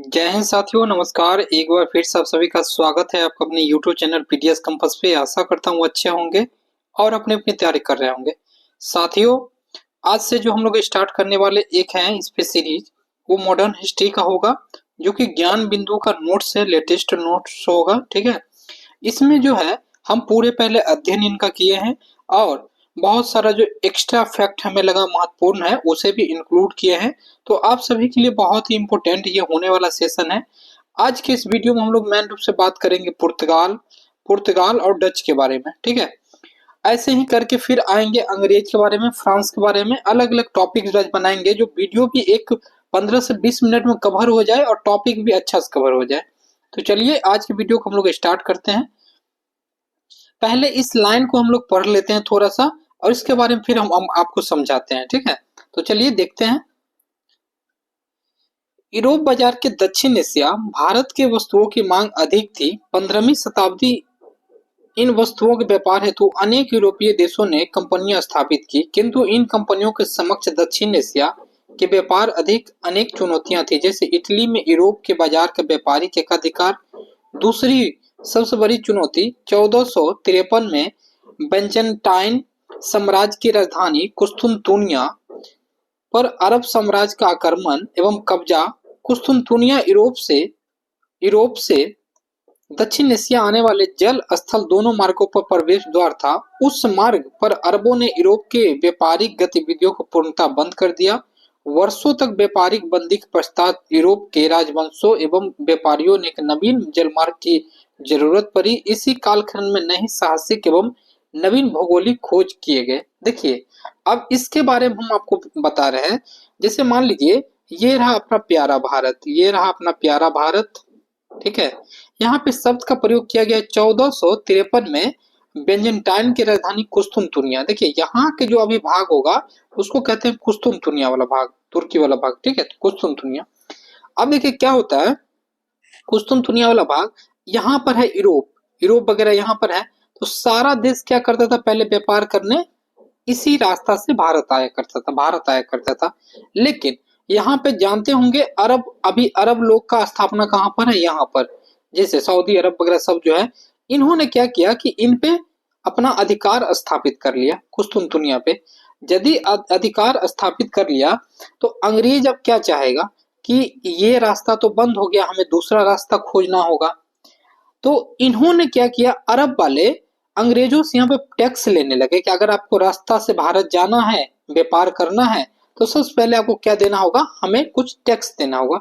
जय हिंद साथियों, नमस्कार। एक बार फिर से आप सभी का स्वागत है आपका अपने YouTube चैनल पीडीएस कंपास पे। आशा करता हूँ अच्छे होंगे और अपनी अपनी तैयारी कर रहे होंगे। साथियों, आज से जो हम लोग स्टार्ट करने वाले एक है इस पे सीरीज, वो मॉडर्न हिस्ट्री का होगा, जो कि ज्ञान बिंदु का नोट्स है, लेटेस्ट नोट्स होगा। ठीक है, इसमें जो है हम पूरे पहले अध्ययन इनका किए हैं और बहुत सारा जो एक्स्ट्रा फैक्ट हमें लगा महत्वपूर्ण है उसे भी इंक्लूड किए हैं। तो आप सभी के लिए बहुत ही इंपॉर्टेंट ये होने वाला सेशन है। आज के इस वीडियो में हम लोग मेन रूप से बात करेंगे पुर्तगाल पुर्तगाल और डच के बारे में। ठीक है, ऐसे ही करके फिर आएंगे अंग्रेज के बारे में, फ्रांस के बारे में, अलग अलग टॉपिक बनाएंगे जो वीडियो भी एक 15 से 20 मिनट में कवर हो जाए और टॉपिक भी अच्छा से कवर हो जाए। तो चलिए आज की वीडियो को हम लोग स्टार्ट करते हैं। पहले इस लाइन को हम लोग पढ़ लेते हैं थोड़ा सा और इसके बारे में फिर हम आपको समझाते हैं। ठीक है, तो चलिए देखते हैं। यूरोप बाजार के दक्षिण एशिया भारत के वस्तुओं की मांग अधिक थी। 15वीं शताब्दी इन वस्तुओं के व्यापार हेतु अनेक यूरोपीय देशों ने कंपनियां स्थापित की, किंतु इन कंपनियों के समक्ष दक्षिण एशिया के व्यापार अधिक अनेक चुनौतियां थी। जैसे इटली में यूरोप के बाजार का व्यापारिक एकाधिकार। दूसरी सबसे बड़ी चुनौती 1453 में बेंजनटाइन साम्राज्य की राजधानी कुस्तुनतुनिया पर अरब साम्राज्य का आक्रमण एवं कब्जा। कुस्तुनतुनिया यूरोप से दक्षिण एशिया आने वाले जल स्थल दोनों मार्गों पर प्रवेश द्वार था। उस मार्ग पर अरबों ने यूरोप के व्यापारिक गतिविधियों को पूर्णतः बंद कर दिया। वर्षों तक व्यापारिक बंदी के पश्चात यूरोप के राजवंशों एवं व्यापारियों ने एक नवीन जलमार्ग की जरूरत पड़ी। इसी कालखंड में नई साहसिक एवं नवीन भौगोलिक खोज किए गए। देखिए, अब इसके बारे में हम आपको बता रहे हैं। जैसे मान लीजिए ये रहा अपना प्यारा भारत, ये रहा अपना प्यारा भारत। ठीक है, यहाँ पे शब्द का प्रयोग किया गया 1453 में बेंजनटाइन की राजधानी कुस्तुनतुनिया। देखिए, यहाँ के जो अभी भाग होगा उसको कहते हैं कुस्तुनतुनिया वाला भाग, तुर्की वाला भाग। ठीक है, कुस्तुनतुनिया। अब देखिए क्या होता है, कुस्तुनतुनिया वाला भाग यहाँ पर है, यूरोप वगैरह यहाँ पर है। तो सारा देश क्या करता था, पहले व्यापार करने इसी रास्ता से भारत आया करता था। लेकिन यहाँ पे जानते होंगे अभी अरब लोग का स्थापना कहाँ पर है, यहाँ पर। जैसे सऊदी अरब वगैरह सब जो है, इन्होंने क्या किया कि इन पे अपना अधिकार स्थापित कर लिया कुस्तुनतुनिया पे। यदि अधिकार स्थापित कर लिया तो अंग्रेज अब क्या चाहेगा कि ये रास्ता तो बंद हो गया, हमें दूसरा रास्ता खोजना होगा। तो इन्होंने क्या किया, अरब वाले अंग्रेजों से यहाँ पे टैक्स लेने लगे कि अगर आपको रास्ता से भारत जाना है, व्यापार करना है, तो सबसे पहले आपको क्या देना होगा, हमें कुछ टैक्स देना होगा।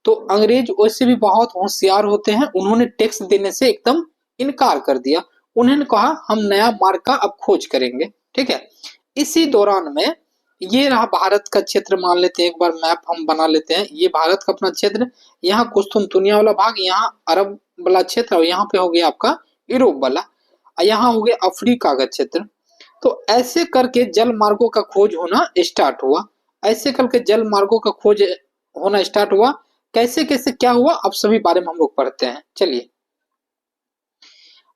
तो अंग्रेज वैसे भी बहुत होशियार होते हैं, उन्होंने टैक्स देने से एकदम इनकार कर दिया। उन्होंने कहा हम नया मार्ग का अब खोज करेंगे। ठीक है, इसी दौरान में ये रहा भारत का क्षेत्र, मान लेते हैं एक बार मैप हम बना लेते हैं। ये भारत का अपना क्षेत्र, यहाँ कुस्तुनतुनिया वाला भाग, यहाँ अरब वाला क्षेत्र और यहाँ पे हो गया आपका यूरोप वाला, यहाँ हो गया अफ्रीका का क्षेत्र। तो ऐसे करके जल मार्गों का खोज होना स्टार्ट हुआ। ऐसे करके जल मार्गों का खोज होना स्टार्ट हुआ। कैसे कैसे क्या हुआ, अब सभी बारे में हम लोग पढ़ते हैं। चलिए,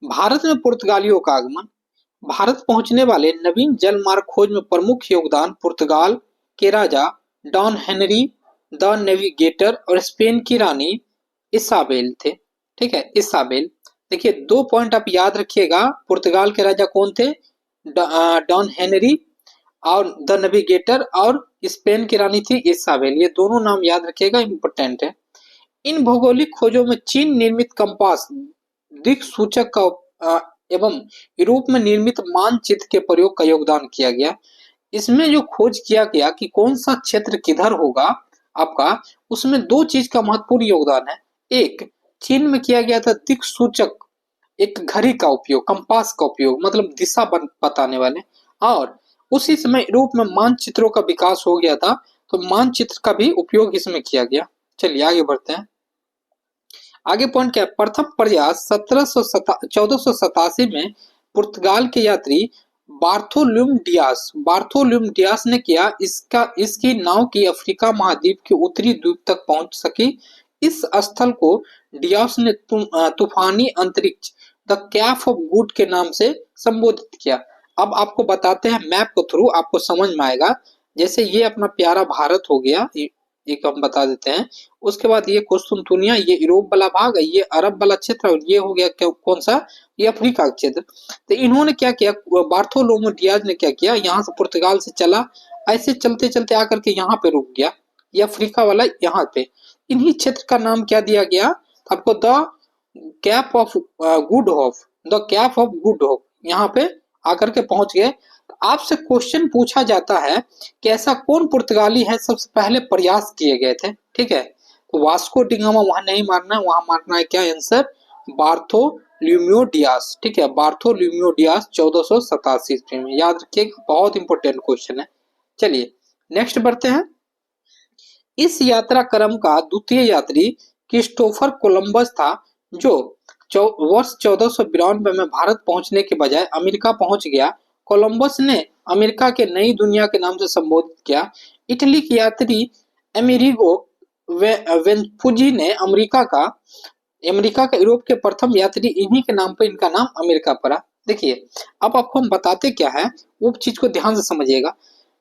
भारत में पुर्तगालियों का आगमन। भारत पहुंचने वाले नवीन जल मार्ग खोज में प्रमुख योगदान पुर्तगाल के राजा डॉन हेनरी द नेविगेटर और स्पेन की रानी इसाबेल थे। ठीक है, इसाबेल। देखिए, दो पॉइंट आप याद रखिएगा। पुर्तगाल के राजा कौन थे, डॉन हेनरी, और द नेविगेटर, और स्पेन की रानी थी इसाबेल। ये दोनों नाम याद रखिएगा, इंपोर्टेंट है। इन भौगोलिक खोजों में चीन निर्मित कंपास, दिक्सूचक का एवं यूरोप में निर्मित मानचित्र के प्रयोग का योगदान किया गया। इसमें जो खोज किया गया कि कौन सा क्षेत्र किधर होगा आपका, उसमें दो चीज का महत्वपूर्ण योगदान है। एक, चीन में किया गया था दिक्सूचक, एक घड़ी का उपयोग, कंपास का उपयोग, मतलब दिशा बताने वाले। और उसी समय यूरोप में मानचित्रों का विकास हो गया था, तो मानचित्र का भी उपयोग इसमें किया गया। चलिए आगे बढ़ते हैं। आगे पॉइंट क्या है, प्रथम प्रयास 1487 में पुर्तगाल के यात्री बार्थोलुम डियास ने किया। इसकी नाव की अफ्रीका महाद्वीप के उत्तरी द्वीप तक पहुंच सकी। इस स्थल को डियास ने तूफानी अंतरिक्ष, द कैप ऑफ गुड के नाम से संबोधित किया। अब आपको बताते हैं मैप के थ्रू, आपको समझ में आएगा। जैसे ये अपना प्यारा भारत हो गया, एक हम बता देते हैं। उसके बाद ये कुस्तुनतुनिया, ये यूरोप वाला भाग, ये अरब वाला क्षेत्र, और ये हो गया कौन सा, ये अफ्रीका का क्षेत्र। तो इन्होंने क्या किया, बार्थोलोमू डियाज ने क्या किया, यहाँ से पुर्तगाल से चला, ऐसे चलते चलते आकर के यहाँ पे रुक गया, ये अफ्रीका वाला यहाँ पे। इन्हीं क्षेत्र का नाम क्या दिया गया आपको, the cap of good hope, the cap of good hope, यहाँ पे आकर के पहुंच गए। आपसे क्वेश्चन पूछा जाता है कि ऐसा कौन पुर्तगाली है सबसे पहले प्रयास किए गए थे, ठीक है। तो वास्को डिगामा वहां नहीं मारना है, वहां मारना है क्या आंसर, बार्थोलोम्यू डियाज, ठीक है, बार्थोलोम्यू डियाज 1487 ईस्वी में, याद रखिएगा, बहुत इंपॉर्टेंट क्वेश्चन है। चलिए नेक्स्ट बढ़ते हैं। इस यात्रा क्रम का द्वितीय यात्री क्रिस्टोफर कोलंबस था, जो वर्ष 1492 में भारत पहुंचने के बजाय अमेरिका पहुंच गया। कोलंबस ने अमेरिका के नई दुनिया के नाम से संबोधित किया। इटली के यात्री अमेरिगो वेस्पुजी ने अमेरिका का यूरोप के प्रथम यात्री, इन्हीं के नाम पर इनका नाम अमेरिका पड़ा। देखिए अब आपको हम बताते क्या है, वो चीज को ध्यान से समझिएगा।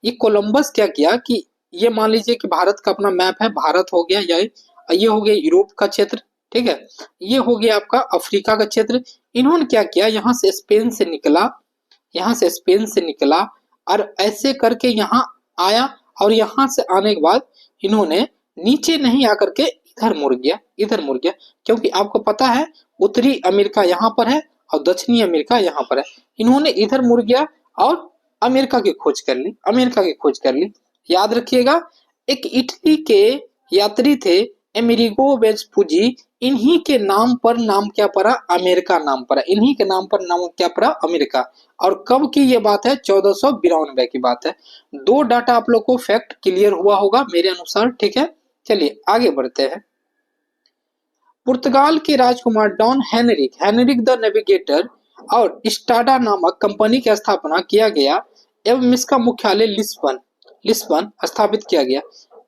ये कोलंबस क्या किया कि ये मान लीजिए कि भारत का अपना मैप है, भारत हो गया, ये हो गया यूरोप का क्षेत्र, ठीक है, ये हो गया आपका अफ्रीका का क्षेत्र। इन्होंने क्या किया, यहाँ से स्पेन से निकला और ऐसे करके यहाँ आया, और यहाँ से आने के बाद इन्होंने नीचे नहीं आकर के इधर मुड़ गया, क्योंकि आपको पता है उत्तरी अमेरिका यहाँ पर है और दक्षिणी अमेरिका यहाँ पर है। इन्होंने इधर मुड़ गया और अमेरिका की खोज कर ली। याद रखिएगा, एक इटली के यात्री थे अमेरिगो वेस्पुजी, इन्हीं के नाम पर नाम क्या पड़ा, अमेरिका नाम पड़ा, इन्हीं के नाम पर नाम क्या पड़ा, अमेरिका। और कब की ये बात है, 1492 की बात है। दो डाटा आप लोग को फैक्ट क्लियर हुआ होगा मेरे अनुसार, ठीक है। चलिए आगे बढ़ते हैं। पुर्तगाल के राजकुमार डॉन हेनरिक द नेविगेटर और स्टाडा नामक कंपनी की स्थापना किया गया एवं इसका मुख्यालय लिस्बन स्थापित किया गया।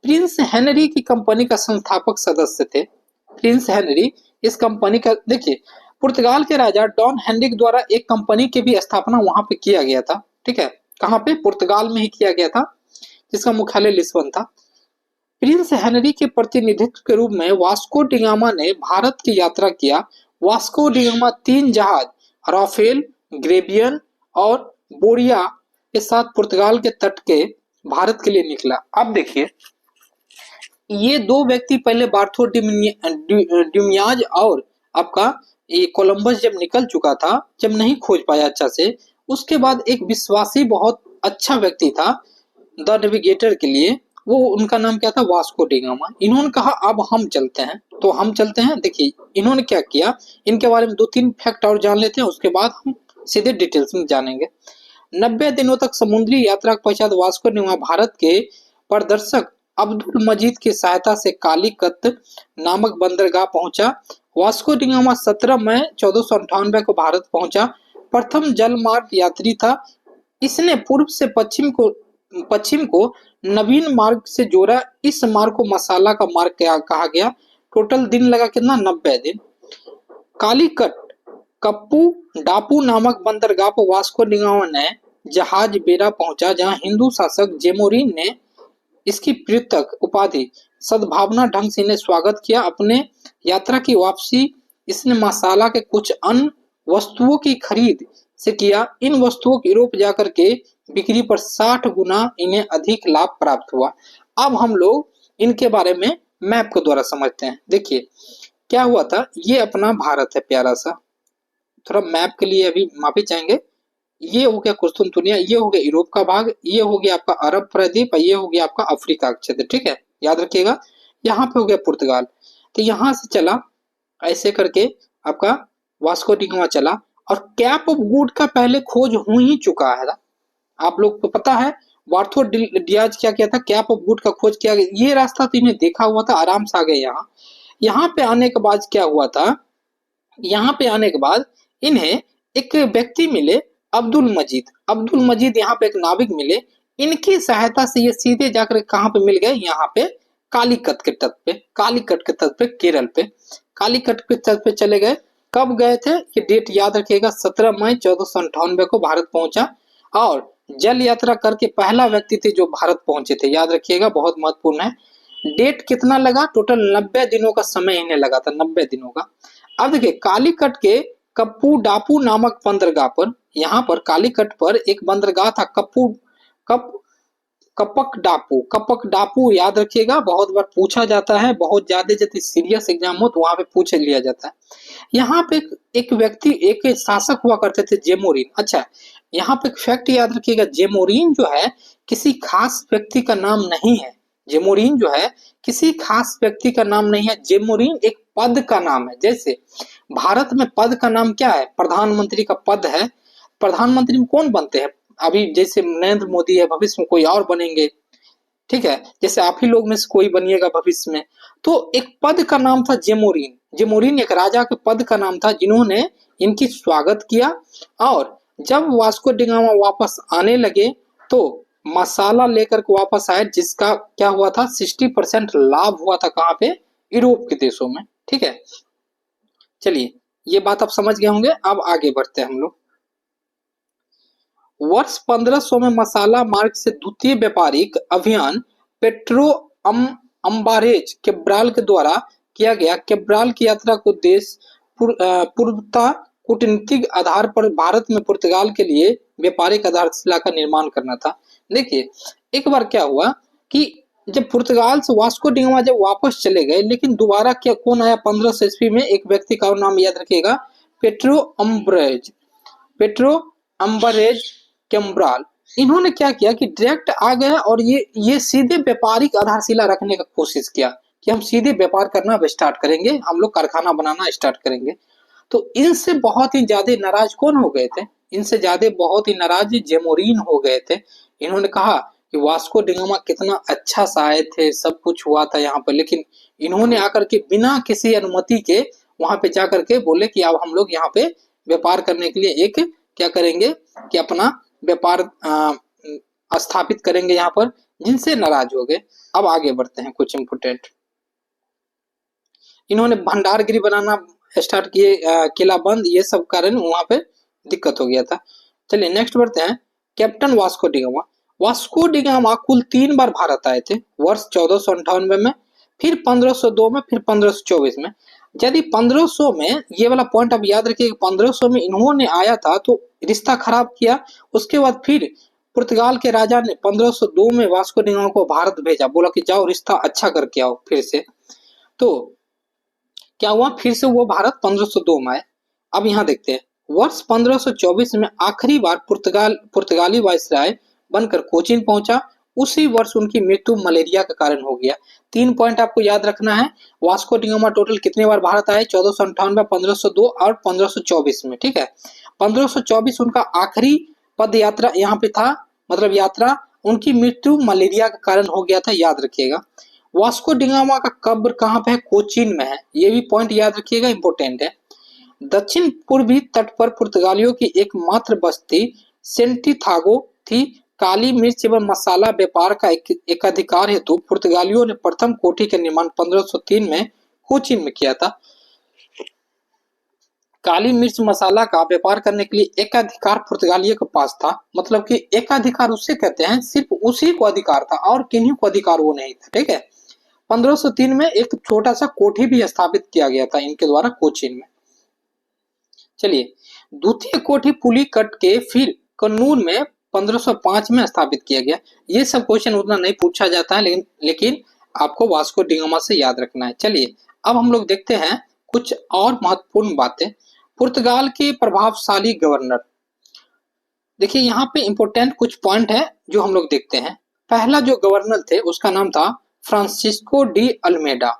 प्रिंस हेनरी की कंपनी का संस्थापक सदस्य थे। प्रिंस हेनरी इस कंपनी का, देखिए पुर्तगाल के राजा डॉन हेनरिक द्वारा एक कंपनी की भी स्थापना वहां पे किया गया था, ठीक है, कहां पे, पुर्तगाल में ही किया गया था, जिसका मुख्यालय लिस्बन था। प्रिंस हेनरी के प्रतिनिधित्व के रूप में वास्को डिगामा ने भारत की यात्रा किया। वास्को डिगामा 3 जहाज राफेल, ग्रेबियन और बोरिया के साथ पुर्तगाल के तट के भारत के लिए निकला। अब देखिए ये दो व्यक्ति पहले बार्थो ड्यूमियाज और आपका ये कोलंबस जब निकल चुका था, जब नहीं खोज पाया अच्छा से, उसके बाद एक विश्वासी बहुत अच्छा व्यक्ति था द नेविगेटर के लिए, वो उनका नाम क्या था, वास्को डिगामा। इन्होंने कहा अब हम चलते हैं, तो हम चलते हैं। देखिए इन्होंने क्या किया, इनके बारे में 2-3 फैक्ट और जान लेते हैं, उसके बाद हम सीधे डिटेल्स में जानेंगे। 90 दिनों तक समुद्री यात्रा के पश्चात वास्को डिगामा भारत के प्रदर्शक अब्दुल मजीद की सहायता से कालीकत नामक बंदरगाह पहुंचा। वास्को डिगामा 17 मई 1498 को भारत पहुंचा। प्रथम जलमार्ग यात्री था। इसने पूर्व से पश्चिम को नवीन मार्ग से जोड़ा। इस मार्ग को मसाला का मार्ग कहा गया। टोटल दिन लगा कितना, 90 दिन। कालीकट कप्पू डापू नामक बंदरगाह पर वास्को डिगामा ने जहाज बेड़ा पहुंचा, जहां हिंदू शासक जेमोरिन ने इसकी पृथक उपाधि सद्भावना ढंग से इन्हें स्वागत किया। अपने यात्रा की वापसी इसने मसाला के कुछ अन्य वस्तुओं की खरीद से किया। इन वस्तुओं को यूरोप जाकर के बिक्री पर 60 गुना इन्हें अधिक लाभ प्राप्त हुआ। अब हम लोग इनके बारे में मैप के द्वारा समझते हैं। देखिए क्या हुआ था, ये अपना भारत है प्यारा सा, थोड़ा मैप के लिए अभी माफी चाहेंगे। ये हो गया कुस्तुनतुनिया, ये हो गया यूरोप का भाग, ये हो गया आपका अरब प्रायद्वीप, ये हो गया आपका अफ्रीका का क्षेत्र, ठीक है, याद रखिएगा। यहाँ पे हो गया पुर्तगाल। तो यहाँ से चला ऐसे करके आपका वास्को डिगामा चला, और कैप ऑफ गुड का पहले खोज हो ही चुका है, आप लोग को पता है। बार्थो डियाज क्या किया था, कैप ऑफ गुड का खोज किया गया। ये रास्ता तो इन्हें देखा हुआ था, आराम से आ गए यहाँ। यहाँ पे आने के बाद क्या हुआ था, यहाँ पे आने के बाद इन्हें एक व्यक्ति मिले अब्दुल मजीद यहाँ पे एक नाविक मिले। इनकी सहायता से ये सीधे जाकर कहाँ पे मिल गए, यहाँ पे कालीकट के तट पे केरल पे कालीकट के तट पे चले गए। कब गए थे, ये डेट याद रखिएगा, 17 मई 1498 को भारत पहुंचा, और जल यात्रा करके पहला व्यक्ति थे जो भारत पहुंचे थे, याद रखिएगा, बहुत महत्वपूर्ण है। डेट कितना लगा, टोटल 90 दिनों का समय इन्हें लगा था, 90 दिनों का। अब देखिए कालीकट के कप्पू डापू नामक बंदरगाह पर, यहाँ पर कालीकट पर एक बंदरगाह था कप्पू कप कपक डापू याद रखिएगा, बहुत बार पूछा जाता है, बहुत ज्यादा जब सीरियस एग्जाम हो तो वहां पे पूछ लिया जाता है। यहाँ पे एक व्यक्ति, एक शासक हुआ करते थे जेमोरिन। अच्छा, यहाँ पे एक फैक्ट याद रखिएगा, जेमोरिन जो है किसी खास व्यक्ति का नाम नहीं है। जेमोरिन जो है किसी खास व्यक्ति का नाम नहीं है, जेमोरिन एक पद का नाम है। जैसे भारत में पद का नाम क्या है, प्रधानमंत्री का पद है। प्रधानमंत्री में कौन बनते हैं, अभी जैसे नरेंद्र मोदी है, भविष्य में कोई और बनेंगे, ठीक है, जैसे आप ही लोग में से कोई बनिएगा भविष्य में। तो एक पद का नाम था जेमोरिन। जेमोरिन एक राजा के पद का नाम था जिन्होंने इनकी स्वागत किया। और जब वास्को डिगामा वापस आने लगे तो मसाला लेकर के वापस आए, जिसका क्या हुआ था, 60% लाभ हुआ था, कहाँ पे, यूरोप के देशों में। ठीक है, चलिए ये बात आप समझ गए होंगे। अब आगे बढ़ते हैं हम लोग। वर्ष 1500 में मसाला मार्ग से द्वितीय व्यापारिक अभियान पेट्रो अम्बारेज केब्राल के द्वारा किया गया। केब्राल की यात्रा को देश पूर्वता कूटनीतिक आधार पर भारत में पुर्तगाल के लिए व्यापारिक आधारशिला का निर्माण करना था। देखिए एक बार क्या हुआ कि जब पुर्तगाल से वास्को डिगामा जब वापस चले गए, लेकिन दोबारा क्या कौन आया 1500 ईस्वी में, एक व्यक्ति का नाम याद रखिएगा, पेट्रो अम्बरेज केम्ब्राल। इन्होंने क्या किया कि डायरेक्ट आ गए और ये सीधे व्यापारिक आधारशिला रखने का कोशिश किया कि हम सीधे व्यापार करना स्टार्ट करेंगे, हम लोग कारखाना बनाना स्टार्ट करेंगे। तो इनसे बहुत ही ज्यादा नाराज कौन हो गए थे, इनसे ज्यादा बहुत ही नाराज जेमोरिन हो गए थे। इन्होंने कहा कि वास्को डिगामा कितना अच्छा सा आए थे, सब कुछ हुआ था यहाँ पर, लेकिन इन्होंने आकर के बिना किसी अनुमति के वहां पे जाकर के बोले कि अब हम लोग यहाँ पे व्यापार करने के लिए एक क्या करेंगे कि अपना व्यापार स्थापित करेंगे यहाँ पर, जिनसे नाराज हो गए। अब आगे बढ़ते हैं, कुछ इंपोर्टेंट। इन्होंने भंडारगिरी बनाना स्टार्ट किए, किला बंद, ये सब कारण वहां पे दिक्कत हो गया था। चलिए नेक्स्ट बढ़ते हैं। Captain Vasco da Gama. Vasco da Gama कुल 3 बार भारत आए थे, वर्ष 1498 में, फिर 1502 में, फिर 1524 में। यदि 1500 में, ये वाला पॉइंट आप याद रखिए, 1500 में इन्होंने आया था तो रिश्ता खराब किया। उसके बाद फिर पुर्तगाल के राजा ने 1502 में वास्को डिगामा को भारत भेजा, बोला कि जाओ रिश्ता अच्छा करके आओ फिर से। तो क्या हुआ, फिर से वो भारत 1502 में आए। अब यहाँ देखते हैं, वर्ष 1524 में आखिरी बार पुर्तगाली वायसराय बनकर कोचीन पहुंचा। उसी वर्ष उनकी मृत्यु मलेरिया के कारण हो गया। 3 पॉइंट आपको याद रखना है। वास्को डिगामा टोटल कितने बार भारत आए, 1498, 1502 और 1524 में। ठीक है, 1524 उनका आखिरी पद यात्रा यहाँ पे था, मतलब यात्रा। उनकी मृत्यु मलेरिया के कारण हो गया था, याद रखिएगा। वास्को डिगामा का कब्र कहाँ पे है, कोचीन में है, ये भी पॉइंट याद रखिएगा, इंपोर्टेंट है। दक्षिण पूर्वी तट पर पुर्तगालियों की एकमात्र बस्ती सेंटिथागो थी। काली मिर्च एवं मसाला व्यापार का एक अधिकार हेतु पुर्तगालियों ने प्रथम कोठी का निर्माण 1503 में कोचीन में किया था। काली मिर्च मसाला का व्यापार करने के लिए एकाधिकार पुर्तगालियों के पास था, मतलब कि एकाधिकार उससे कहते हैं, सिर्फ उसी को अधिकार था और किन्हीं को अधिकार वो नहीं था। ठीक है, 1503 में एक छोटा सा कोठी भी स्थापित किया गया था इनके द्वारा कोचीन में। चलिए, द्वितीय कोठी पुलिकट के फिर कन्नूर में 1505 में स्थापित किया गया। ये सब क्वेश्चन उतना नहीं पूछा जाता है, लेकिन आपको वास्को डिगामा से याद रखना है। चलिए अब हम लोग देखते हैं कुछ और महत्वपूर्ण बातें। पुर्तगाल के प्रभावशाली गवर्नर, देखिए यहाँ पे इंपोर्टेंट कुछ पॉइंट है जो हम लोग देखते हैं। पहला जो गवर्नर थे उसका नाम था Francisco de Almeida.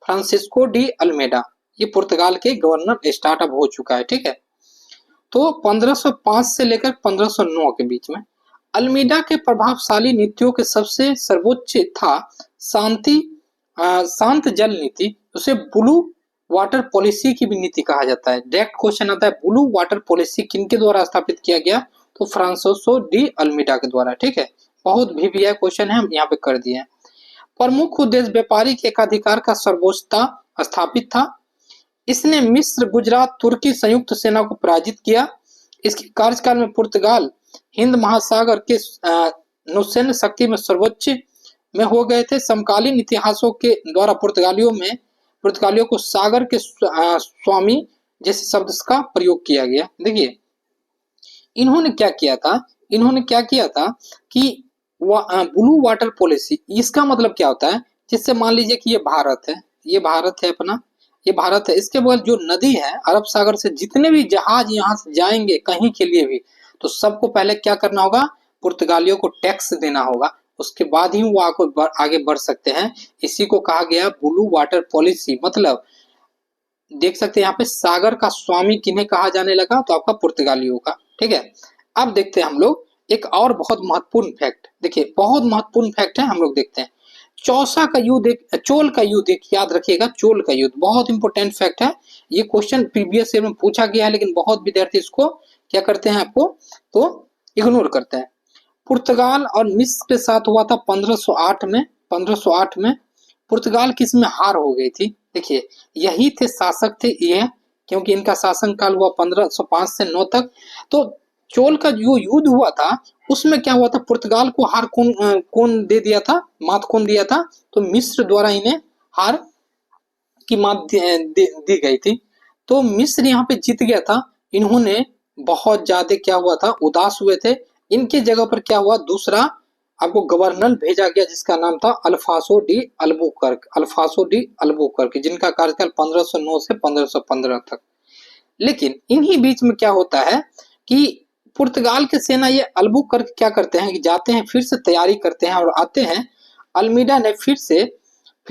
Francisco de Almeida, ये पुर्तगाल के गवर्नर स्टार्टअप हो चुका है। ठीक है, तो 1505 से लेकर 1509 के बीच में अल्मीडा के प्रभावशाली नीतियों के सबसे सर्वोच्च था शांत जल नीति। उसे ब्लू वाटर पॉलिसी की भी नीति कहा जाता है। डायरेक्ट क्वेश्चन आता है, ब्लू वाटर पॉलिसी किनके द्वारा स्थापित किया गया, तो फ्रांसिस्को डी अल्मीडा के द्वारा। ठीक है, बहुत VVI क्वेश्चन है, हम यहाँ पे कर दिए हैं। प्रमुख उद्देश्य व्यापारिक एकाधिकार का सर्वोच्चता स्थापित था। इसने मिस्र, गुजरात, तुर्की संयुक्त सेना को पराजित किया। इसके कार्यकाल में पुर्तगाल हिंद महासागर के नौसैन्य शक्ति में सर्वोच्च में हो गए थे। समकालीन इतिहासों के द्वारा पुर्तगालियों को सागर के स्वामी जैसे शब्द का प्रयोग किया गया। देखिए इन्होंने क्या किया था कि ब्लू वाटर पॉलिसी, इसका मतलब क्या होता है, जिससे मान लीजिए कि ये भारत है अपना, ये भारत है, इसके बाद जो नदी है अरब सागर से जितने भी जहाज यहाँ से जाएंगे कहीं के लिए भी, तो सबको पहले क्या करना होगा, पुर्तगालियों को टैक्स देना होगा, उसके बाद ही वो आगे बढ़ सकते हैं। इसी को कहा गया ब्लू वाटर पॉलिसी। मतलब देख सकते हैं यहाँ पे सागर का स्वामी किन्हें कहा जाने लगा, तो आपका पुर्तगालियों का। ठीक है, अब देखते हैं हम लोग एक और बहुत महत्वपूर्ण फैक्ट। देखिए बहुत महत्वपूर्ण फैक्ट है, हम लोग देखते हैं चौसा का युद्ध, चोल का युद्ध, एक याद रखिएगा, चोल का युद्ध बहुत इंपॉर्टेंट फैक्ट है। ये क्वेश्चन प्रीवियस ईयर में पूछा गया है, लेकिन बहुत विद्यार्थी इसको क्या करते हैं, आपको तो इग्नोर करते हैं। पुर्तगाल और मिस्र के साथ हुआ था 1508 में। पुर्तगाल किस में हार हो गई थी, देखिए यही थे शासक थे ये, क्योंकि इनका शासन काल हुआ 1505 से 9 तक। तो चोल का जो युद्ध हुआ था उसमें क्या हुआ था, पुर्तगाल को हार कौन दे दिया था, मात कौन दिया था, तो मिस्र द्वारा इन्हें हार की मात दी गई थी। तो मिस्र यहाँ पे जीत गया था। इन्होंने बहुत ज्यादा क्या हुआ था, उदास हुए थे। इनके जगह पर क्या हुआ, दूसरा आपको गवर्नर भेजा गया जिसका नाम था अल्फासो डी अल्बुकर्क, जिनका कार्यकाल 1509 से 1515 तक। लेकिन इन्हीं बीच में क्या होता है कि पुर्तगाल के सेना ये अल्बुकर्क क्या करते हैं कि जाते हैं, फिर से तैयारी करते हैं और आते हैं। अल्मीडा ने फिर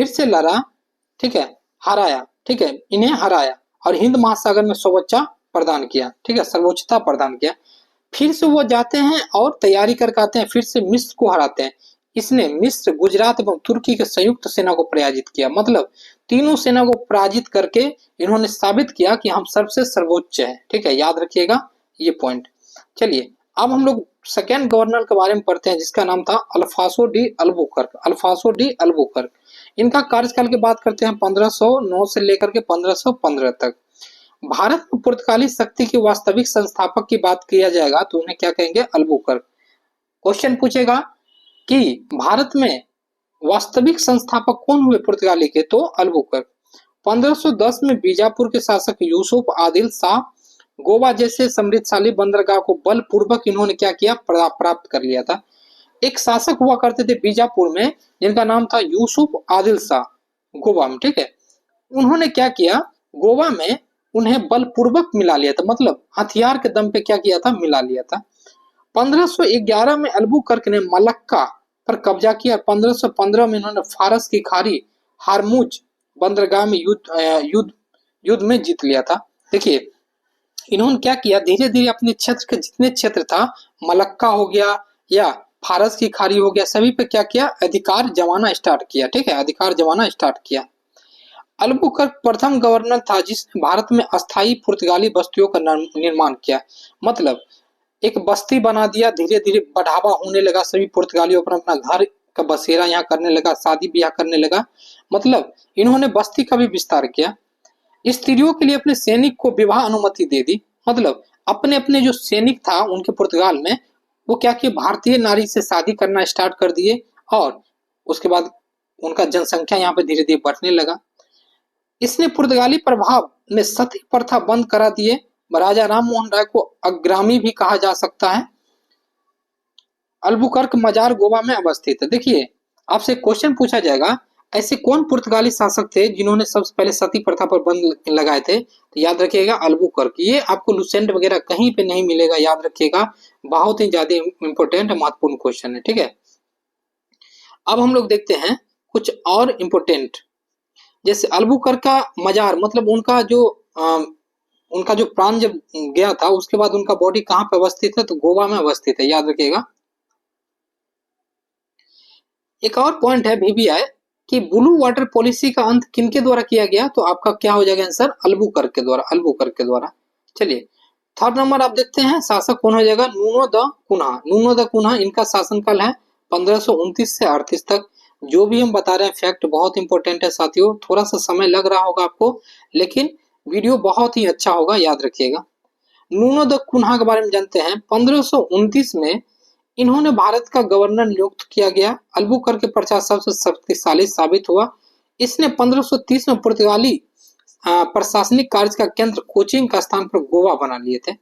से लड़ा, ठीक है, हराया, ठीक है, इन्हें हराया और हिंद महासागर में सर्वोच्च प्रदान किया, ठीक है, सर्वोच्चता प्रदान किया। फिर से वो जाते हैं और तैयारी करके आते हैं, फिर से मिस्र को हराते हैं। इसने मिस्र, गुजरात एवं तुर्की के संयुक्त सेना को पराजित किया। मतलब तीनों सेना को पराजित करके इन्होंने साबित किया कि हम सबसे सर्वोच्च हैं। ठीक है, याद रखिएगा ये पॉइंट। चलिए अब हम लोग सेकेंड गवर्नर के बारे में पढ़ते हैं जिसका नाम था अल्फासो डी अल्बुकर्क। इनका कार्यकाल की बात करते हैं 1509 से लेकर के 1515 तक। भारत में पुर्तगाली शक्ति के वास्तविक संस्थापक की बात किया जाएगा तो उन्हें क्या कहेंगे, अल्बुकर्क। क्वेश्चन पूछेगा कि भारत में वास्तविक संस्थापक कौन हुए पुर्तगाली के, तो अल्बुकर्क। 1510 में बीजापुर के शासक यूसुफ आदिल शाह गोवा जैसे समृद्धशाली बंदरगाह को बलपूर्वक इन्होंने क्या किया, प्राप्त कर लिया था। एक शासक हुआ करते थे बीजापुर में जिनका नाम था यूसुफ आदिल शाह, गोवा में, ठीक है। उन्होंने क्या किया, गोवा में उन्हें बलपूर्वक मिला लिया था, मतलब हथियार के दम पे क्या किया था, मिला लिया था। 1511 में अल्बुकर्क ने मलक्का पर कब्जा किया। 1515 में इन्होंने फारस की खाड़ी हारमुज बंदरगाह में युद्ध में जीत लिया था। देखिए इन्होंने क्या किया, धीरे धीरे अपने क्षेत्र के जितने क्षेत्र था, मलक्का हो गया या फारस की खाड़ी हो गया, सभी पे क्या किया, अधिकार जमाना स्टार्ट किया। ठीक है, अधिकार जमाना स्टार्ट किया। अल्बुकर्क प्रथम गवर्नर था जिसने भारत में अस्थायी पुर्तगाली बस्तियों का निर्माण किया। मतलब एक बस्ती बना दिया, धीरे धीरे बढ़ावा होने लगा, सभी पुर्तगालियों पर अपना घर का बसेरा यहाँ करने लगा, शादी ब्याह करने लगा। मतलब इन्होंने बस्ती का भी विस्तार किया। स्त्रियों के लिए अपने सैनिक को विवाह अनुमति दे दी। मतलब अपने अपने जो सैनिक था उनके पुर्तगाल में, वो क्या किए, भारतीय नारी से शादी करना स्टार्ट कर दिए और उसके बाद उनका जनसंख्या यहाँ पे धीरे धीरे बढ़ने लगा। इसने पुर्तगाली प्रभाव में सती प्रथा बंद करा दिए। राजा राम मोहन राय को अग्रामी भी कहा जा सकता है। अल्बुकर्क मजार गोवा में अवस्थित है। देखिए आपसे क्वेश्चन पूछा जाएगा, ऐसे कौन पुर्तगाली शासक थे जिन्होंने सबसे पहले सती प्रथा पर बंद लगाए थे, तो याद रखिएगा अल्बुकर्क। ये आपको लुसेंट वगैरह कहीं पे नहीं मिलेगा, याद रखिएगा, बहुत ही ज्यादा इंपॉर्टेंट महत्वपूर्ण क्वेश्चन है। ठीक है, अब हम लोग देखते हैं कुछ और इम्पोर्टेंट, जैसे अल्बुकर्क का मजार, मतलब उनका जो प्राण जब गया था उसके बाद उनका बॉडी कहाँ पे अवस्थित है, तो गोवा में अवस्थित है, याद रखिएगा। एक और पॉइंट है VBI कि ब्लू वाटर पॉलिसी का अंत किनके द्वारा किया गया, तो आपका क्या हो जाएगा आंसर, अल्बुकर्क के द्वारा। चलिए थर्ड नंबर आप देखते हैं, शासक कौन हो जाएगा, नूनो द कुन्हा। इनका शासनकाल है 1529 से 38 तक। जो भी हम बता रहे हैं फैक्ट बहुत इंपॉर्टेंट है साथियों, थोड़ा सा समय लग रहा होगा आपको, लेकिन वीडियो बहुत ही अच्छा होगा, याद रखिएगा। नूनो द कुन्हा के बारे में जानते हैं। 1529 में इन्होंने भारत का गवर्नर नियुक्त किया गया। अल्बुकर्क प्रचार सबसे शक्तिशाली साबित हुआ। इसने 1530 में पुर्तगाली प्रशासनिक कार्य का केंद्र कोचीन का स्थान पर गोवा बना लिए थे।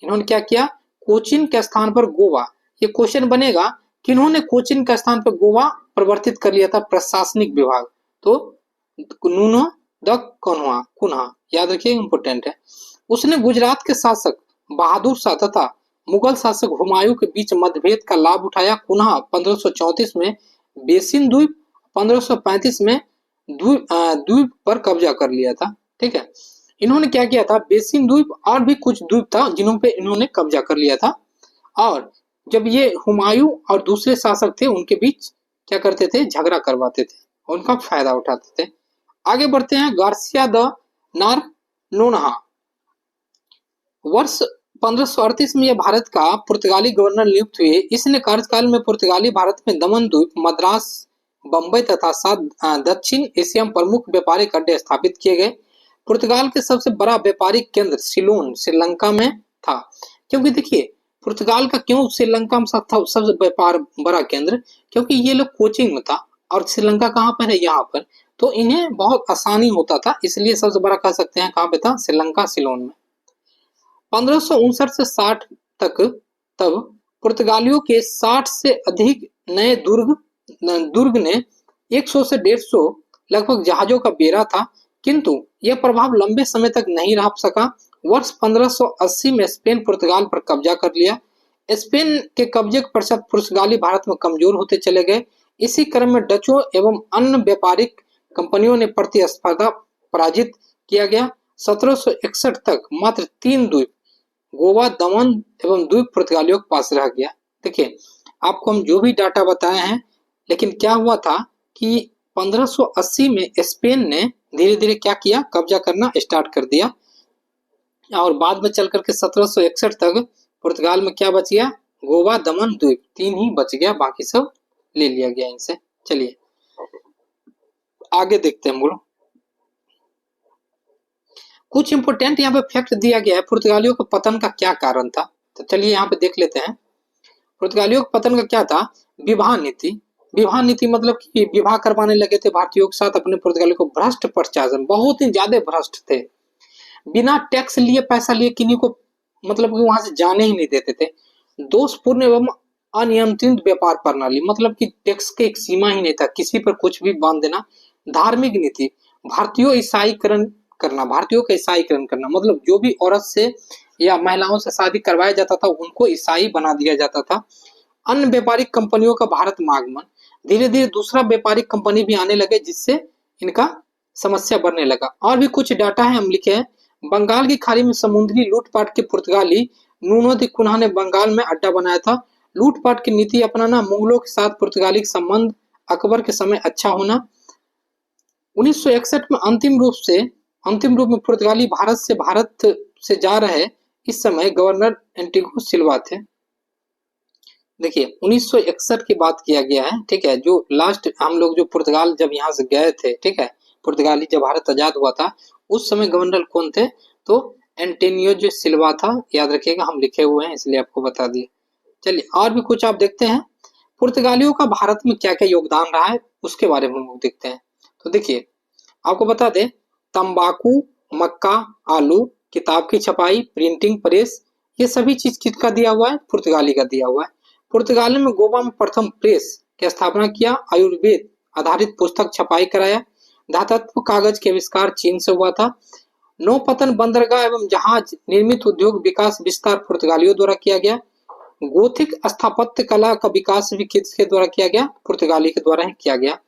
इन्होंने क्या किया? कोचीन के स्थान पर गोवा। ये क्वेश्चन बनेगा कि इन्होंने कोचीन का स्थान पर गोवा परिवर्तित कर लिया था प्रशासनिक विभाग। तो नूनो द कुन्हा याद रखिए, इंपोर्टेंट है। उसने गुजरात के शासक बहादुर शाह तथा मुगल शासक हुमायूं के बीच मतभेद का लाभ उठाया। कुन्हा 1534 में बेसिन द्वीप, 1535 में द्वीप पर कब्जा कर लिया था। ठीक है, इन्होंने क्या किया था? बेसिन द्वीप और भी कुछ द्वीप था जिन्हों पे इन्होंने कब्जा कर लिया था। और जब ये हुमायूं और दूसरे शासक थे उनके बीच क्या करते थे? झगड़ा करवाते थे, उनका फायदा उठाते थे। आगे बढ़ते हैं। गार्सिया द नोनहा वर्ष 1538 में यह भारत का पुर्तगाली गवर्नर नियुक्त हुए। इसने कार्यकाल में पुर्तगाली भारत में दमन द्वीप, मद्रास, बंबई तथा 7 दक्षिण एशिया में प्रमुख व्यापारिक अड्डे स्थापित किए गए। पुर्तगाल के सबसे बड़ा व्यापारिक केंद्र सिलोन श्रीलंका में था। क्योंकि देखिए पुर्तगाल का क्यों श्रीलंका में सबसे व्यापार बड़ा केंद्र, क्योंकि ये लोग कोचिंग में था और श्रीलंका कहाँ पर है? यहाँ पर। तो इन्हें बहुत आसानी होता था, इसलिए सबसे बड़ा कह सकते हैं कहाँ पे था? श्रीलंका, सिलोन में। 1559 से 60 तक तब पुर्तगालियों के 60 से अधिक नए दुर्ग ने 100 से 150 लगभग जहाजों का बेड़ा था, किंतु यह प्रभाव लंबे समय तक नहीं रह सका। वर्ष 1580 में स्पेन पुर्तगाल पर कब्जा कर लिया। स्पेन के कब्जे के पश्चात पुर्तगाली भारत में कमजोर होते चले गए। इसी क्रम में डचों एवं अन्य व्यापारिक कंपनियों ने प्रतिस्पर्धा पराजित किया गया। 1761 तक मात्र 3 द्वीप गोवा, दमन एवं द्वीप पुर्तगालियों के पास रह गया। देखिए आपको हम जो भी डाटा बताए हैं, लेकिन क्या हुआ था कि 1580 में स्पेन ने धीरे धीरे क्या किया? कब्जा करना स्टार्ट कर दिया। और बाद में चल करके 1761 तक पुर्तगाल में क्या बच गया? गोवा, दमन, द्वीप, 3 ही बच गया, बाकी सब ले लिया गया इनसे। चलिए आगे देखते हैं। बोलो, कुछ इंपोर्टेंट यहाँ पे फैक्ट दिया गया है। पुर्तगालियों के पतन का क्या कारण था? तो चलिए यहाँ पे देख लेते हैं। पुर्तगालियों के पतन का क्या था? विवाह नीति। विवाह नीति मतलब कि विवाह करवाने लगे थे भारतीयों के साथ अपने पुर्तगालियों को। भ्रष्ट प्रशासन, बहुत ही ज्यादा भ्रष्ट थे। बिना टैक्स लिए, पैसा लिए किन्हीं को मतलब कि वहां से जाने ही नहीं देते थे। दोषपूर्ण एवं अनियंत्रित व्यापार प्रणाली, मतलब कि टैक्स के एक सीमा ही नहीं था, किसी पर कुछ भी बांध देना। धार्मिक नीति, भारतीयों ईसाईकरण करना, भारतीयों का ईसाईकरण करना, मतलब जो भी औरत से या महिलाओं से शादी करवाया जाता था उनको ईसाई बना दिया जाता था। अन्य व्यापारिक कंपनियों का भारत में आगमन, धीरे धीरे दूसरा व्यापारिक कंपनी भी आने लगे जिससे इनका समस्या बढ़ने लगा। और भी कुछ डाटा है, हम लिखे हैं। बंगाल की खाड़ी में समुद्री लूटपाट के पुर्तगाली नूनो दी कुन्हा ने बंगाल में अड्डा बनाया था। लूटपाट की नीति अपनाना, मुगलों के साथ पुर्तगाली संबंध अकबर के समय अच्छा होना। 1961 में अंतिम रूप में पुर्तगाली भारत से जा रहे इस समय गवर्नर एंटिगो सिल्वा थे। देखिए 1961 की बात किया गया है, ठीक है। जो लास्ट हम लोग जो पुर्तगाल जब यहाँ से गए थे, ठीक है, पुर्तगाली जब भारत आजाद हुआ था उस समय गवर्नर कौन थे? तो एंटोनियो जो सिल्वा था, याद रखिएगा, हम लिखे हुए हैं इसलिए आपको बता दिए। चलिए और भी कुछ आप देखते हैं। पुर्तगालियों का भारत में क्या क्या योगदान रहा है उसके बारे में हम देखते हैं। तो देखिए आपको बता दें, तंबाकू, मक्का, आलू, किताब की छपाई, प्रिंटिंग प्रेस, ये सभी चीज किसका दिया हुआ है? पुर्तगाली का दिया हुआ है। पुर्तगाली में गोवा में प्रथम प्रेस की स्थापना किया। आयुर्वेद आधारित पुस्तक छपाई कराया। धातत्व कागज के आविष्कार चीन से हुआ था। नौपतन बंदरगाह एवं जहाज निर्मित उद्योग विकास विस्तार पुर्तगालियों द्वारा किया गया। गोथिक स्थापत्य कला का विकास भी किसके द्वारा किया गया? पुर्तगाली के द्वारा ही किया गया।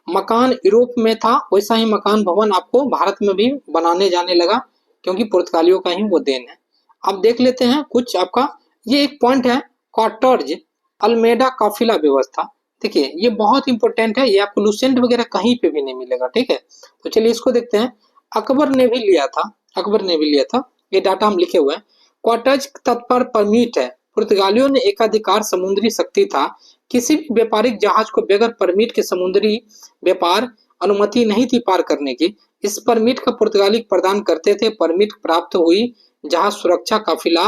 मकान यूरोप में था, वैसा ही मकान भवन आपको भारत में भी बनाने जाने लगा क्योंकि पुर्तगालियों का ही वो देन है। अब देख लेते हैं कुछ आपका, ये एक पॉइंट है, कॉटर्ज अल्मेडा काफिला व्यवस्था। देखिए ये बहुत इंपॉर्टेंट है, ये आपको लुसेंट वगैरह कहीं पे भी नहीं मिलेगा, ठीक है। तो चलिए इसको देखते हैं। अकबर ने भी लिया था, ये डाटा हम लिखे हुए हैं। कॉटर्ज तत्पर परमिट है। पुर्तगालियों ने एकाधिकार समुद्री शक्ति था, किसी भी व्यापारिक जहाज को बगैर परमिट के समुद्री व्यापार अनुमति नहीं थी पार करने की। इस परमिट का पुर्तगाली प्रदान करते थे। परमिट प्राप्त हुई जहाज सुरक्षा काफिला,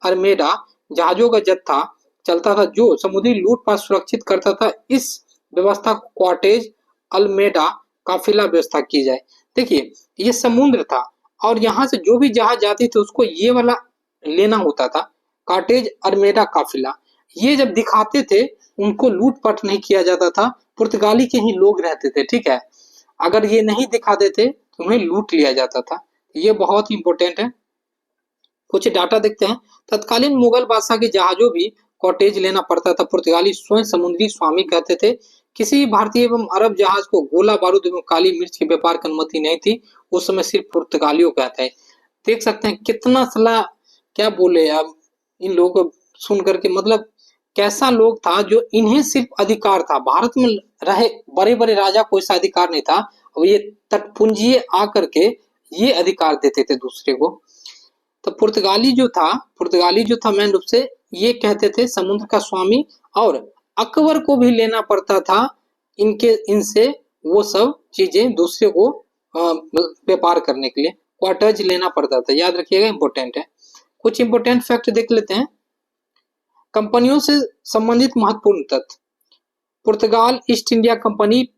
अल्मेडा जहाजों का जत्था चलता था जो समुद्री लूटपाट सुरक्षित करता था। इस व्यवस्था को क्वार्टेज अल्मेडा काफिला व्यवस्था की जाए। देखिए ये समुद्र था और यहाँ से जो भी जहाज जाती थी उसको ये वाला लेना होता था, कॉटेज अल्मेडा काफिला। ये जब दिखाते थे उनको लूटपाट नहीं किया जाता था, पुर्तगाली के ही लोग रहते थे, ठीक है। अगर ये नहीं दिखाते थे तो उन्हें लूट लिया जाता था। ये बहुत ही इंपॉर्टेंट है। कुछ डाटा देखते हैं। तत्कालीन मुगल बादशाह के जहाजों भी कॉटेज लेना पड़ता था। पुर्तगाली स्वयं समुद्री स्वामी कहते थे। किसी भारतीय एवं अरब जहाज को गोला बारूद एवं काली मिर्च के व्यापार की अनुमति नहीं थी। उस समय सिर्फ पुर्तगालियों कहते हैं। देख सकते हैं कितना सला क्या बोले अब इन लोगों को सुन करके, मतलब कैसा लोग था जो इन्हें सिर्फ अधिकार था। भारत में रहे बड़े बड़े राजा को ऐसा अधिकार नहीं था और ये तटपुंजीय आकर के ये अधिकार देते थे दूसरे को। तो पुर्तगाली जो था मेन रूप से ये कहते थे समुद्र का स्वामी, और अकबर को भी लेना पड़ता था इनसे वो सब चीजें दूसरे को व्यापार करने के लिए क्वार्टर्स लेना पड़ता था। याद रखिएगा, इंपॉर्टेंट है। कुछ इंपॉर्टेंट फैक्ट देख लेते हैं। कंपनियों से संबंधित महत्वपूर्ण तथ्य। पुर्तगाल ईस्ट इंडिया कंपनी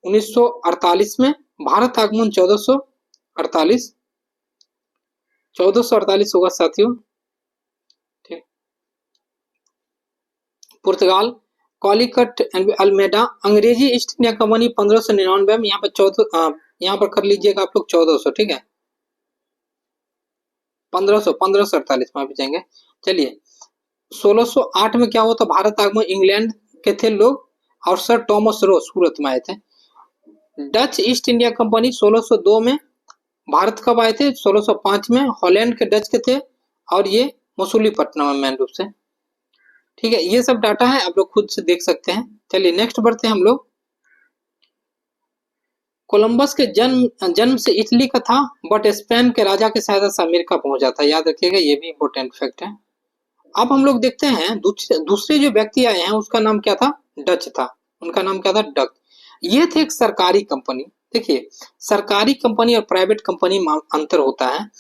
1948 में, भारत आगमन 1448 होगा साथियों, ठीक। पुर्तगाल कॉलिकट अल्मेडा अंग्रेजी ईस्ट इंडिया कंपनी 1599 में, यहाँ पर कर लीजिएगा आप लोग 1400, ठीक है। 1548 में आप जाएंगे। चलिए 1608 में क्या हुआ था, भारत आगमन इंग्लैंड के थे लोग और सर थॉमस रो सूरत में आए थे। डच ईस्ट इंडिया कंपनी 1602 में, भारत कब आए थे, 1605 में। हॉलैंड के डच के थे और ये मसूलीपट्टनम में मेन रूप से, ठीक है। ये सब डाटा है, आप लोग खुद से देख सकते हैं। चलिए नेक्स्ट बढ़ते हैं हम लोग। कोलंबस के जन्म से इटली का था, बट स्पेन के राजा की सहायता से अमेरिका पहुंचा था। याद रखिएगा, ये भी इंपॉर्टेंट फैक्ट है। अब हम लोग देखते हैं दूसरे जो व्यक्ति आए हैं उसका नाम क्या था, डच था। उनका नाम क्या था, डच। ये थे एक सरकारी कंपनी। देखिए सरकारी कंपनी और प्राइवेट कंपनी में अंतर होता है।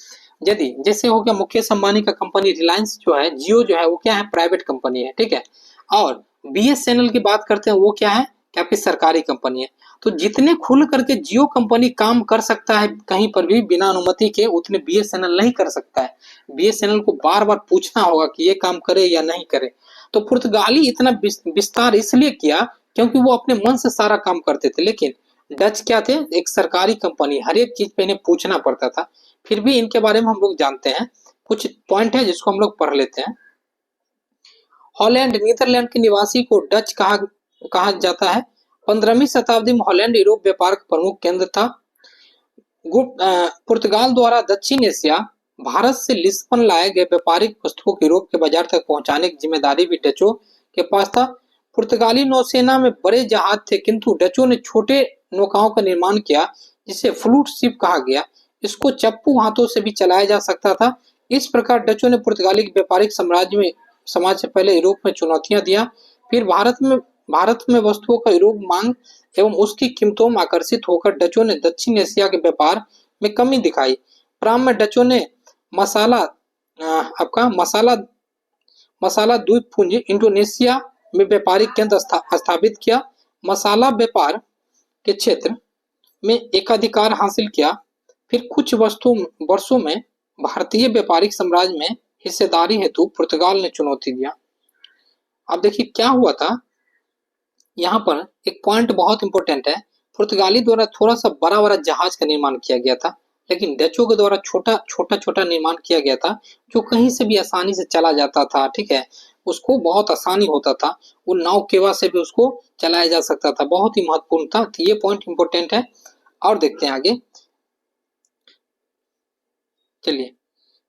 यदि जैसे हो गया मुकेश अंबानी का कंपनी रिलायंस जो है, जियो जो है, वो क्या है, प्राइवेट कंपनी है, ठीक है। और बीएसएनएल की बात करते हैं, वो क्या है, क्या आपकी सरकारी कंपनी है। तो जितने खुल करके जियो कंपनी काम कर सकता है कहीं पर भी बिना अनुमति के, उतने बीएसएनएल नहीं कर सकता है। बीएसएनएल को बार बार पूछना होगा कि ये काम करे या नहीं करे। तो पुर्तगाली इतना विस्तार इसलिए किया क्योंकि वो अपने मन से सारा काम करते थे। लेकिन डच क्या थे, एक सरकारी कंपनी, हर एक चीज पे इन्हें पूछना पड़ता था। फिर भी इनके बारे में हम लोग जानते हैं। कुछ पॉइंट है जिसको हम लोग पढ़ लेते हैं। हॉलैंड नीदरलैंड के निवासी को डच कहा जाता है। 15वीं शताब्दी में हॉलैंड यूरोप व्यापार का प्रमुख केंद्र था। पुर्तगाल द्वारा दक्षिण एशिया भारत से लिस्बन लाए गए व्यापारिक वस्तुओं को यूरोप के बाजार तक पहुंचाने की जिम्मेदारी भी डचों के पास था। पुर्तगाली नौसेना में बड़े जहाज थे, किंतु डचों ने छोटे नौकाओं का निर्माण किया जिसे फ्लूट शिप कहा गया। इसको चप्पू हाथों से भी चलाया जा सकता था। इस प्रकार डचों ने पुर्तगाली व्यापारिक समाज से पहले यूरोप में चुनौतियां दिया। फिर भारत में वस्तुओं का यूरोप मांग एवं उसकी कीमतों में आकर्षित होकर डचों ने दक्षिण एशिया के व्यापार में कमी दिखाई। प्रारंभ में डचों ने मसाला द्वीप पुंज इंडोनेशिया में व्यापारिक केंद्र स्थापित किया। मसाला व्यापार के क्षेत्र में एकाधिकार हासिल किया। फिर कुछ वर्षों में भारतीय व्यापारिक साम्राज्य में हिस्सेदारी हेतु पुर्तगाल ने चुनौती दिया। अब देखिए क्या हुआ था, यहाँ पर एक पॉइंट बहुत इंपॉर्टेंट है। पुर्तगाली द्वारा थोड़ा सा बड़ा जहाज का निर्माण किया गया था, लेकिन डचों के द्वारा छोटा निर्माण किया गया था जो कहीं से भी आसानी से चला जाता था, ठीक है। उसको बहुत आसानी होता था, वो नाव केवा से भी उसको चलाया जा सकता था, बहुत ही महत्वपूर्ण था। तो ये पॉइंट इंपॉर्टेंट है। और देखते हैं आगे। चलिए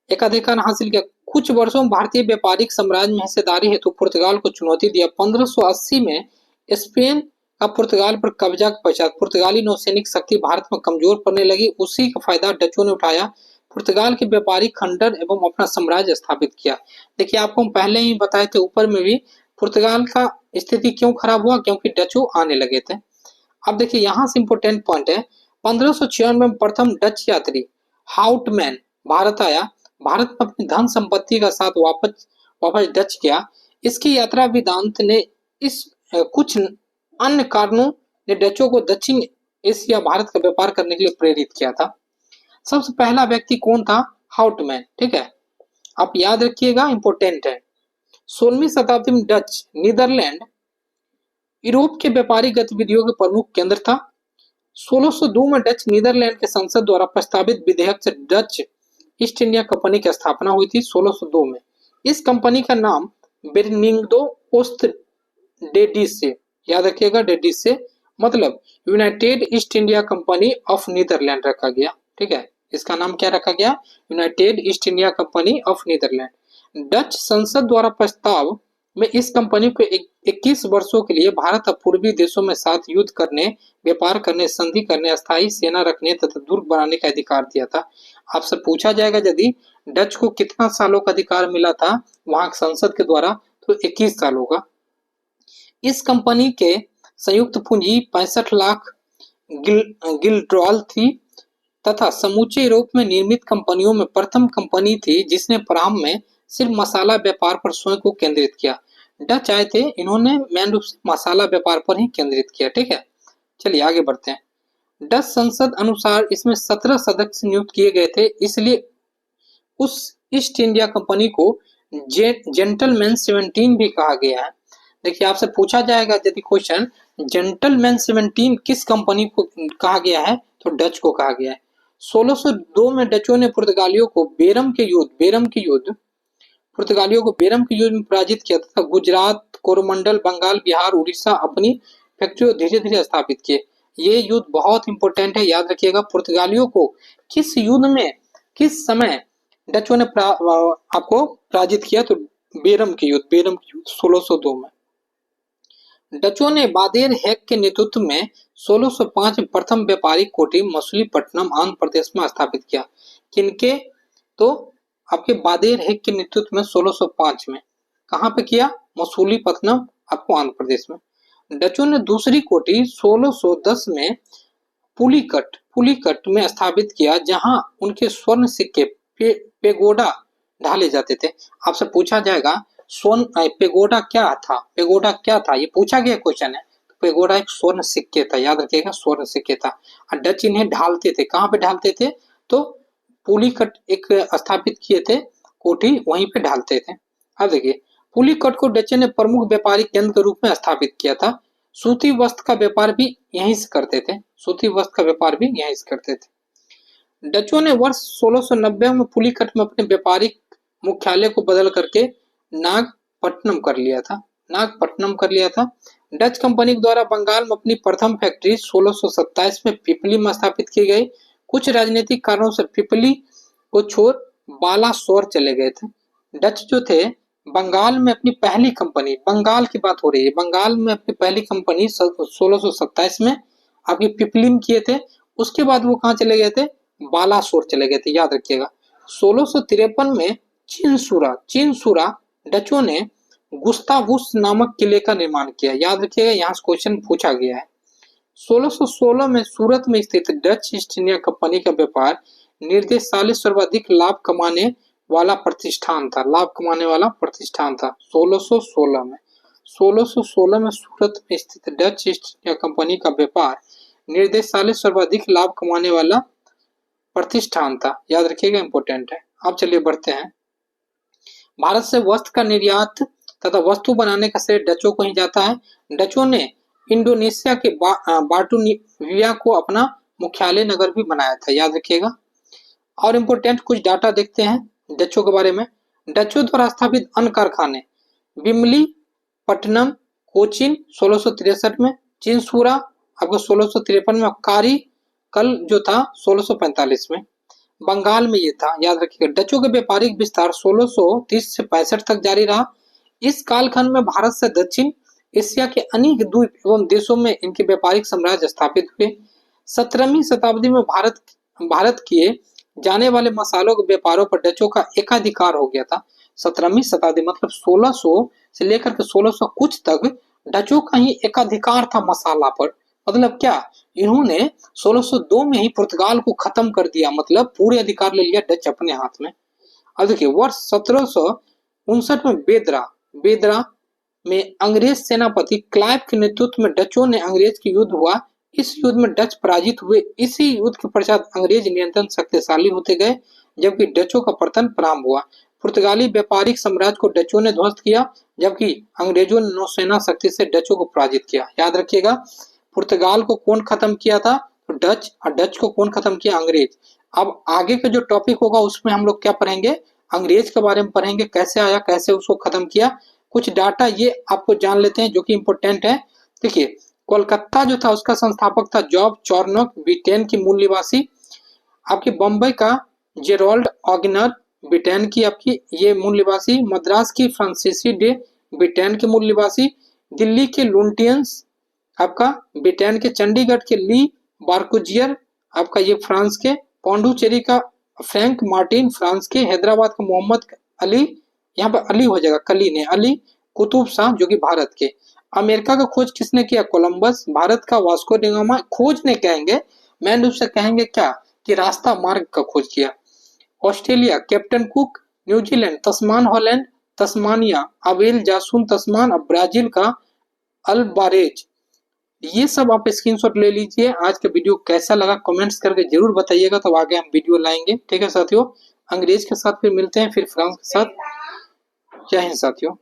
एकाधिकार हासिल किया। कुछ वर्षों में भारतीय व्यापारिक साम्राज्य में हिस्सेदारी हेतु पुर्तगाल को चुनौती दिया। 1580 में स्पेन का पुर्तगाल पर कब्जा के पश्चात पुर्तगाली नौसैनिक शक्ति भारत में कमजोर पड़ने लगी। उसी का फायदा डचों ने उठाया, पुर्तगाल के व्यापारिक खंडन एवं अपना साम्राज्य स्थापित किया। देखिए आपको हम पहले ही बताए थे ऊपर में भी, पुर्तगाल का स्थिति क्यों खराब हुआ, क्योंकि डचों आने लगे थे। अब देखिए यहाँ से इंपोर्टेंट पॉइंट है। 1596 में प्रथम डच यात्री हाउटमैन भारत आया। भारत में अपनी धन संपत्ति का साथ वापस डच गया। इसकी यात्रा वेदांत ने इस कुछ अन्य कारणों ने डचों को दक्षिण एशिया भारत का व्यापार करने के लिए प्रेरित किया था। सबसे पहला व्यक्ति कौन था? हाउटमैन। ठीक है, आप याद रखिएगा, इंपॉर्टेंट है। 16वीं शताब्दी में डच नीदरलैंड यूरोप के व्यापारिक गतिविधियों के प्रमुख केंद्र था। 1602 में डच नीदरलैंड के संसद द्वारा प्रस्तावित विधेयक से डच ईस्ट इंडिया कंपनी की स्थापना हुई थी 1602 में। इस कंपनी का नाम बेर्निंगो ओस्ट डेडिस से, याद रखिएगा, डेडिस से मतलब United East India Company of Netherland रखा गया। ठीक है, इसका नाम क्या रखा गया? United East India Company of Netherland. Dutch संसद द्वारा प्रस्ताव में इस कंपनी को 21 वर्षों के लिए भारत और पूर्वी देशों में साथ युद्ध करने, व्यापार करने, संधि करने, अस्थायी सेना रखने तथा दुर्ग बनाने का अधिकार दिया था। आपसे पूछा जाएगा यदि डच को कितना सालों का अधिकार मिला था वहां संसद के द्वारा, तो 21 सालों का। इस कंपनी के संयुक्त पूंजी 65 लाख गिल्ड्रॉल थी तथा समूचे यूरोप में निर्मित कंपनियों में प्रथम कंपनी थी जिसने प्रारंभ में सिर्फ मसाला व्यापार पर स्वयं को केंद्रित किया। डच आए थे, इन्होंने मेन रूप से मसाला व्यापार पर ही केंद्रित किया। ठीक है, चलिए आगे बढ़ते हैं। डच संसद अनुसार इसमें 17 सदस्य नियुक्त किए गए थे, इसलिए उस ईस्ट इंडिया कंपनी को जेंटलमैन 17 भी कहा गया है। देखिए, आपसे पूछा जाएगा यदि क्वेश्चन, जेंटलमैन 17 किस कंपनी को कहा गया है, तो डच को कहा गया है। 1602 में डचों ने पुर्तगालियों को बेरम के युद्ध में पराजित किया तथा गुजरात, कोरोमंडल, बंगाल, बिहार, उड़ीसा अपनी फैक्ट्री धीरे धीरे स्थापित किए। ये युद्ध बहुत इंपॉर्टेंट है, याद रखिएगा। पुर्तगालियों को किस युद्ध में, किस समय डचों ने आपको पराजित किया, तो बेरम के युद्ध 1602 में। डचों ने बादेर हैक के नेतृत्व में 1605 में प्रथम व्यापारिक कोठी मछलीपट्टनम आंध्र प्रदेश में स्थापित किया। किनके? तो आपके बादेर हैक के नेतृत्व में 1605 में। कहां पे किया? मछलीपट्टनम, आपको आंध्र प्रदेश में। डचों ने दूसरी कोठी 1610 में पुलिकट में स्थापित किया, जहां उनके स्वर्ण सिक्के पेगोडा ढाले जाते थे। आपसे पूछा जाएगा पेगोडा क्या था, ये पूछा गया क्वेश्चन है। पेगोडा एक स्वर्ण सिक्के था, याद रखिएगा, स्वर्ण सिक्के था। और डच इन्हें ढालते थे। कहां पे ढालते थे? तो पुलिकट एक स्थापित किए थे कोठी, वहीं पे ढालते थे। अब देखिए, पुलिकट को डच ने प्रमुख व्यापारिक केंद्र के रूप में स्थापित किया था। सूती वस्त्र का व्यापार भी यहीं से करते थे। डचों ने वर्ष 1690 में पुलिकट में अपने व्यापारिक मुख्यालय को बदल करके नागपट्टनम कर लिया था। डच कंपनी द्वारा बंगाल में अपनी प्रथम फैक्ट्री 1627 में पिपली में स्थापित की गई। कुछ राजनीतिक कारणों से पिपली को छोड़ बालासोर चले गए थे। डच जो थे बंगाल में अपनी पहली कंपनी, बंगाल की बात हो रही है, बंगाल में अपनी पहली कंपनी 1627 में आपकी पिपली में किए थे। उसके बाद वो कहाँ चले गए थे? बालासोर चले गए थे, याद रखिएगा। 1653 में चीनसूरा डचों ने गुस्तावुस नामक किले का निर्माण किया, याद रखिएगा, यहाँ से क्वेश्चन पूछा गया है। 1616 में सूरत में स्थित डच ईस्ट इंडिया कंपनी का व्यापार निर्देशालय सर्वाधिक लाभ कमाने वाला प्रतिष्ठान था। 1616 में सूरत में स्थित डच ईस्ट इंडिया कंपनी का व्यापार निर्देशालय सर्वाधिक लाभ कमाने वाला प्रतिष्ठान था, याद रखिएगा, इंपॉर्टेंट है। अब चलिए बढ़ते हैं। भारत से वस्त्र का निर्यात तथा वस्तु बनाने का श्रेय डचों को ही जाता है। डचों ने इंडोनेशिया के बाटुनिया को अपना मुख्यालय नगर भी बनाया था, याद रखिएगा। और इंपॉर्टेंट कुछ डाटा देखते हैं डचों के बारे में। डचों द्वारा स्थापित अन्य कारखाने बिमली पट्टनम, कोचिन 1663 में, चिंसूरा आपको 1653 में, कारी कल जो था 1645 में। बंगाल में ये था, याद रखिएगा। डचों के व्यापारिक विस्तार 1630 से 65 तक जारी रहा। इस कालखंड में भारत से दक्षिण एशिया के अनेक द्वीप एवं देशों में इनके व्यापारिक साम्राज्य स्थापित हुए। 17वीं शताब्दी में भारत किए जाने वाले मसालों के व्यापारों पर डचों का एकाधिकार हो गया था। 17वीं शताब्दी मतलब 1600 से लेकर के 1600 कुछ तक डचों का ही एकाधिकार था मसाला पर। मतलब क्या, इन्होंने 1602 में ही पुर्तगाल को खत्म कर दिया, मतलब पूरे अधिकार ले लिया डच अपने हाथ में। अब देखिए, वर्ष 1759 में बेदरा में अंग्रेज सेनापति क्लाइव के नेतृत्व में डचों ने अंग्रेज की युद्ध हुआ। इस युद्ध में डच पराजित हुए। इसी युद्ध के पश्चात अंग्रेज नियंत्रण शक्तिशाली होते गए, जबकि डचों का पतन प्रारंभ हुआ। पुर्तगाली व्यापारिक साम्राज्य को डचों ने ध्वस्त किया, जबकि अंग्रेजों ने नौसेना शक्ति से डचों को पराजित किया। याद रखिएगा, पुर्तगाल को कौन खत्म किया था? तो डच। और डच को कौन खत्म किया? अंग्रेज। अब आगे का जो टॉपिक होगा उसमें हम लोग क्या पढ़ेंगे? अंग्रेज के बारे में पढ़ेंगे, कैसे आया, कैसे उसको खत्म किया। कुछ डाटा ये आपको जान लेते हैं जो कि इंपॉर्टेंट है। देखिए, कोलकाता जो था उसका संस्थापक था जॉब चॉर्नोक, ब्रिटेन की मूल निवासी। आपके बम्बई का जेरोल्ड ऑगिनर, ब्रिटेन की आपकी ये मूल निवासी। मद्रास की फ्रांसीसी डे, ब्रिटेन के मूल निवासी। दिल्ली के लुटियंस आपका ब्रिटेन के। चंडीगढ़ के ली बार्कुजियर आपका ये फ्रांस के। पौंडुचेरी का फ्रैंक मार्टिन फ्रांस के। हैदराबाद का मोहम्मद अली, यहाँ पर अली हो जाएगा, कली ने, अली कुतुब शाह जो कि भारत के। अमेरिका का खोज किसने किया? कोलंबस। भारत का वास्को डी गामा। खोज नहीं कहेंगे, मेन रूप से कहेंगे क्या कि रास्ता मार्ग का खोज किया। Australia captain cook. न्यूजीलैंड तस्मान हॉलैंड, तस्मानिया अबेल जासून तस्मान। और ब्राजील का अल्बारेज। ये सब आप स्क्रीनशॉट ले लीजिए। आज का वीडियो कैसा लगा कमेंट्स करके जरूर बताइएगा, तो आगे हम वीडियो लाएंगे। ठीक है साथियों, अंग्रेज के साथ फिर मिलते हैं, फिर फ्रांस के साथ। जय हिंद साथियों।